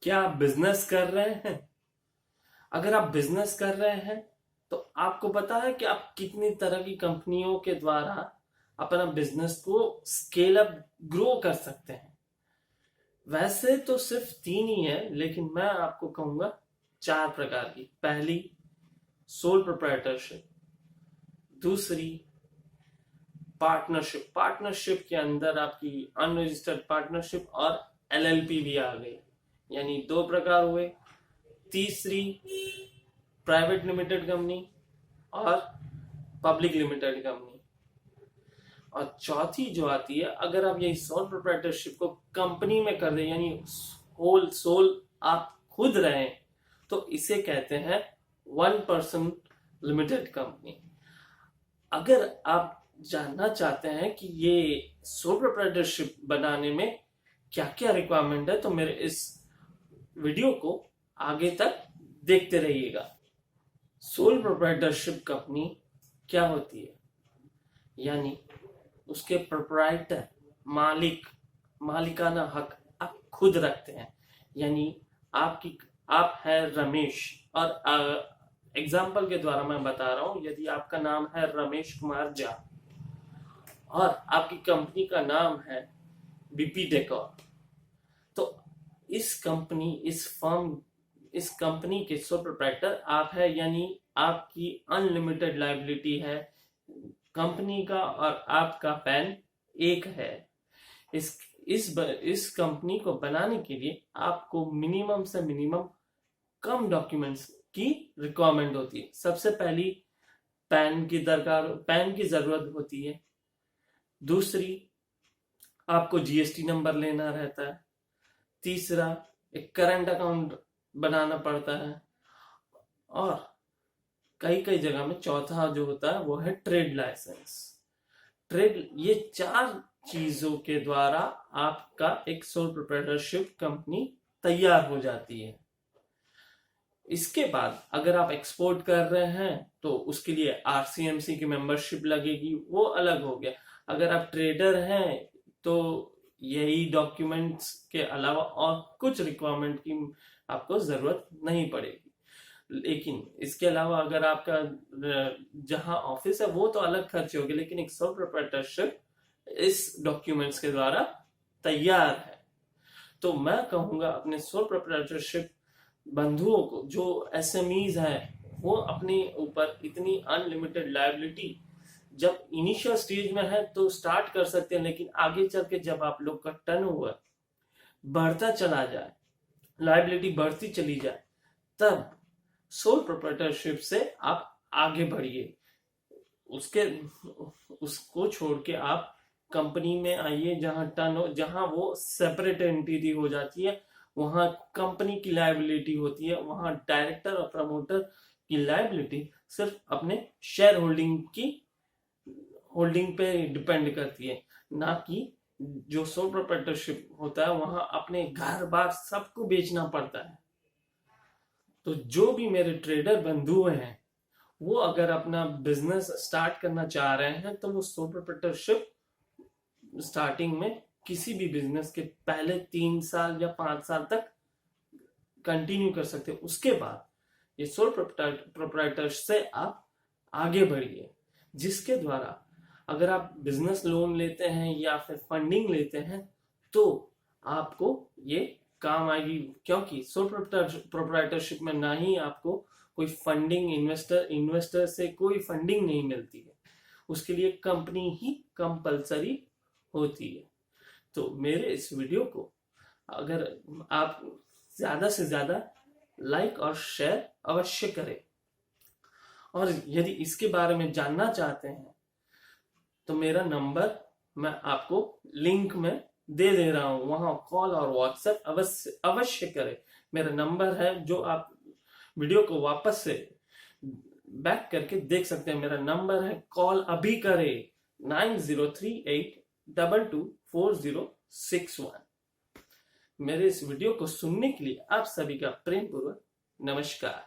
क्या आप बिजनेस कर रहे हैं? अगर आप बिजनेस कर रहे हैं तो आपको पता है कि आप कितनी तरह की कंपनियों के द्वारा अपना बिजनेस को स्केल अप ग्रो कर सकते हैं। वैसे तो सिर्फ 3 ही है, लेकिन मैं आपको कहूंगा 4 प्रकार की। पहली, सोल प्रोप्राइटरशिप। दूसरी, पार्टनरशिप। पार्टनरशिप के अंदर आपकी अनरजिस्टर्ड पार्टनरशिप और एलएलपी भी आ गई, यानी 2 प्रकार हुए। तीसरी, प्राइवेट लिमिटेड कंपनी और पब्लिक लिमिटेड कंपनी। और चौथी जो आती है, अगर आप यही सोल प्रोप्राइटरशिप को कंपनी में कर दें, यानी होल सोल आप खुद रहें, तो इसे कहते हैं 1 पर्सन लिमिटेड कंपनी। अगर आप जानना चाहते हैं कि ये सोल प्रोप्राइटरशिप बनाने में क्या क्या रिक्वायरमेंट है, तो मेरे इस वीडियो को आगे तक देखते रहिएगा। सोल प्रोप्राइटरशिप कंपनी क्या होती है? यानी उसके प्रोप्राइटर, मालिकाना हक आप खुद रखते हैं। यानी आप है रमेश, और एग्जाम्पल के द्वारा मैं बता रहा हूं, यदि आपका नाम है रमेश कुमार झा और आपकी कंपनी का नाम है बीपी डेकोर, तो इस कंपनी के सोल प्रोप्राइटर आप है, यानी आपकी अनलिमिटेड लायबिलिटी है। कंपनी का और आपका पैन एक है। इस कंपनी को बनाने के लिए आपको मिनिमम से मिनिमम कम डॉक्यूमेंट्स की रिक्वायरमेंट होती है। सबसे पहली, पैन की जरूरत होती है। दूसरी, आपको जीएसटी नंबर लेना रहता है। तीसरा, एक करंट अकाउंट बनाना पड़ता है। और कई जगह में चौथा जो होता है वो है ट्रेड लाइसेंस। ये 4 चीजों के द्वारा आपका एक सोल प्रोप्राइटरशिप कंपनी तैयार हो जाती है। इसके बाद अगर आप एक्सपोर्ट कर रहे हैं तो उसके लिए आरसीएमसी की मेंबरशिप लगेगी, वो अलग हो गया। अगर आप ट्रेडर हैं तो यही डॉक्यूमेंट्स के अलावा और कुछ रिक्वायरमेंट की आपको जरूरत नहीं पड़ेगी। लेकिन इसके अलावा अगर आपका जहां ऑफिस है वो तो अलग खर्चे होंगे, लेकिन एक सोल प्रोप्राइटरशिप इस डॉक्यूमेंट्स के द्वारा तैयार है। तो मैं कहूंगा अपने सोल प्रोप्राइटरशिप बंधुओं को, जो एसएमईज हैं, वो अपने ऊपर इतनी अनलिमिटेड लायबिलिटी जब इनिशियल स्टेज में है तो स्टार्ट कर सकते हैं, लेकिन आगे चल के जब आप लोग का टर्नओवर बढ़ता चला जाए, लायबिलिटी बढ़ती चली जाए, तब सोल प्रोप्राइटरशिप से आप आगे बढ़िए। उसको छोड़ के आप कंपनी में आइए जहां वो सेपरेट एंटिटी हो जाती है, वहां कंपनी की लायबिलिटी होती है। वहां डायरेक्टर और प्रमोटर की लायबिलिटी सिर्फ अपने शेयर होल्डिंग पे डिपेंड करती है, ना कि जो सोल प्रोप्राइटरशिप होता है वहां अपने घर बार सबको बेचना पड़ता है। तो जो भी मेरे ट्रेडर बंधु हैं, वो अगर अपना बिजनेस स्टार्ट करना चाह रहे हैं तो वो सोल प्रोप्राइटरशिप स्टार्टिंग में किसी भी बिजनेस के पहले 3 साल या 5 साल तक कंटिन्यू कर सकते हैं। उसके बाद ये सोल प्रोप्राइटर से आप आगे बढ़िए, जिसके द्वारा अगर आप बिजनेस लोन लेते हैं या फिर फंडिंग लेते हैं तो आपको ये काम आएगी। क्योंकि सोल प्रोप्राइटरशिप में ना ही आपको कोई फंडिंग, इन्वेस्टर से कोई फंडिंग नहीं मिलती है, उसके लिए कंपनी ही कंपलसरी होती है। तो मेरे इस वीडियो को अगर आप ज्यादा से ज्यादा लाइक और शेयर अवश्य करें, और यदि इसके बारे में जानना चाहते हैं तो मेरा नंबर मैं आपको लिंक में दे रहा हूं, वहां कॉल और व्हाट्सएप अवश्य करें। मेरा नंबर है, जो आप वीडियो को वापस से बैक करके देख सकते हैं। मेरा नंबर है, कॉल अभी करें 9038224061। मेरे इस वीडियो को सुनने के लिए आप सभी का प्रेम पूर्वक नमस्कार।